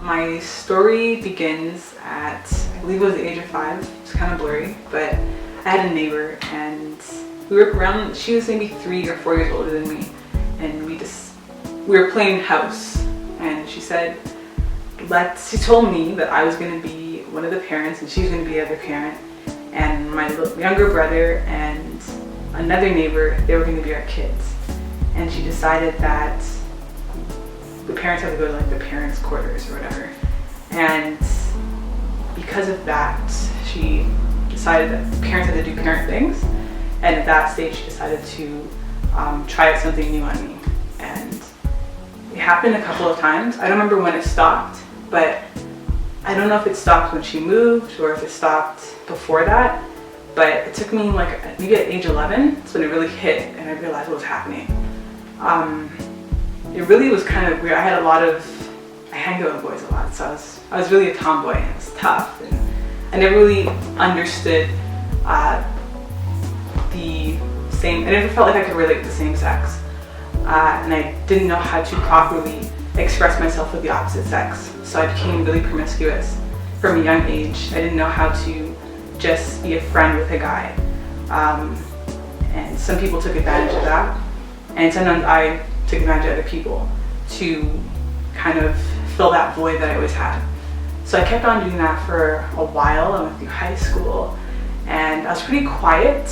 My story begins at, I believe it was the age of 5. It's kind of blurry, but I had a neighbor, and we were around, she was maybe 3 or 4 years older than me, and we were playing house, and she said, she told me that I was going to be one of the parents and she was going to be the other parent, and my younger brother and another neighbor, they were going to be our kids. And she decided that the parents had to go to like the parents' quarters or whatever. And because of that, she decided that parents had to do parent things. And at that stage, she decided to try out something new on me. And it happened a couple of times. I don't remember when it stopped, but I don't know if it stopped when she moved or if it stopped before that. But it took me like maybe at age 11, that's when it really hit and I realized what was happening. It really was kind of weird. I hanged out with boys a lot, so I was really a tomboy, and it was tough, and I never really understood I never felt like I could relate to the same sex, and I didn't know how to properly express myself with the opposite sex, so I became really promiscuous from a young age. I didn't know how to just be a friend with a guy, and some people took advantage of that, and sometimes I took advantage of other people to kind of fill that void that I always had. So I kept on doing that for a while. I went through high school and I was pretty quiet,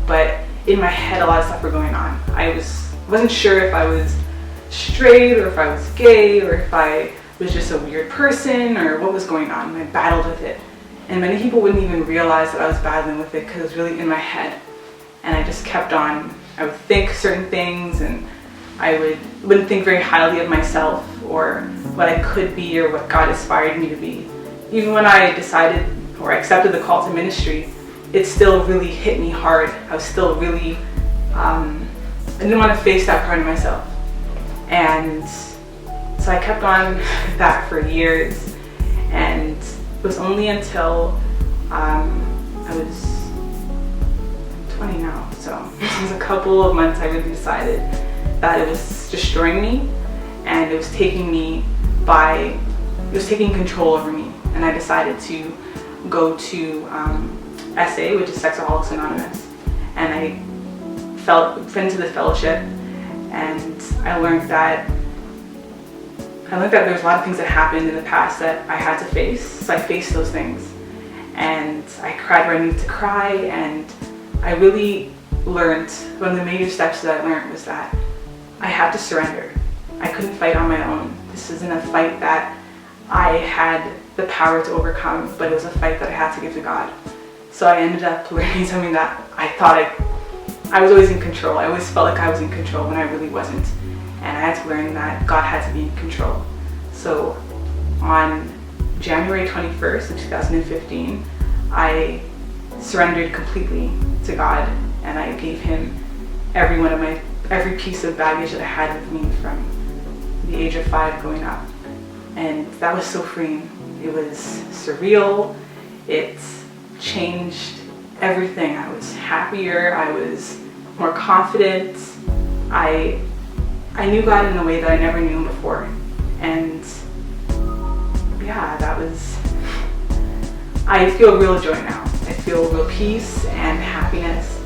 but in my head a lot of stuff were going on. I wasn't sure if I was straight or if I was gay or if I was just a weird person or what was going on. I battled with it. And many people wouldn't even realize that I was battling with it because it was really in my head. And I just kept on. I would think certain things, and I wouldn't think very highly of myself or what I could be or what God inspired me to be. Even when I decided or accepted the call to ministry, it still really hit me hard. I was still really, I didn't want to face that part of myself. And so I kept on with that for years, and it was only until I was 20 now, so it was a couple of months I really decided that it was destroying me, and it was taking control over me, and I decided to go to SA, which is Sexaholics Anonymous, and I fell into the fellowship, and I learned that there was a lot of things that happened in the past that I had to face, so I faced those things, and I cried where I needed to cry, and I really learned, one of the major steps that I learned was that I had to surrender. I couldn't fight on my own. This isn't a fight that I had the power to overcome, but it was a fight that I had to give to God. So I ended up learning something that I thought I was always in control. I always felt like I was in control when I really wasn't. And I had to learn that God had to be in control. So on January 21st of 2015, I surrendered completely to God, and I gave Him every piece of baggage that I had with me from the age of 5 going up. And that was so freeing. It was surreal. It changed everything. I was happier. I was more confident. I knew God in a way that I never knew Him before. And yeah, I feel real joy now. I feel real peace and happiness.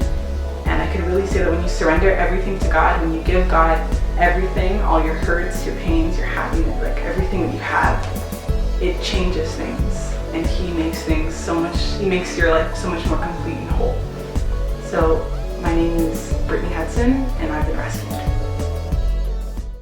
And I can really say that when you surrender everything to God, when you give God everything, all your hurts, your pains, your happiness, like everything that you have, it changes things. And He makes your life so much more complete and whole. So my name is Britt Hudson, and I've been rescued.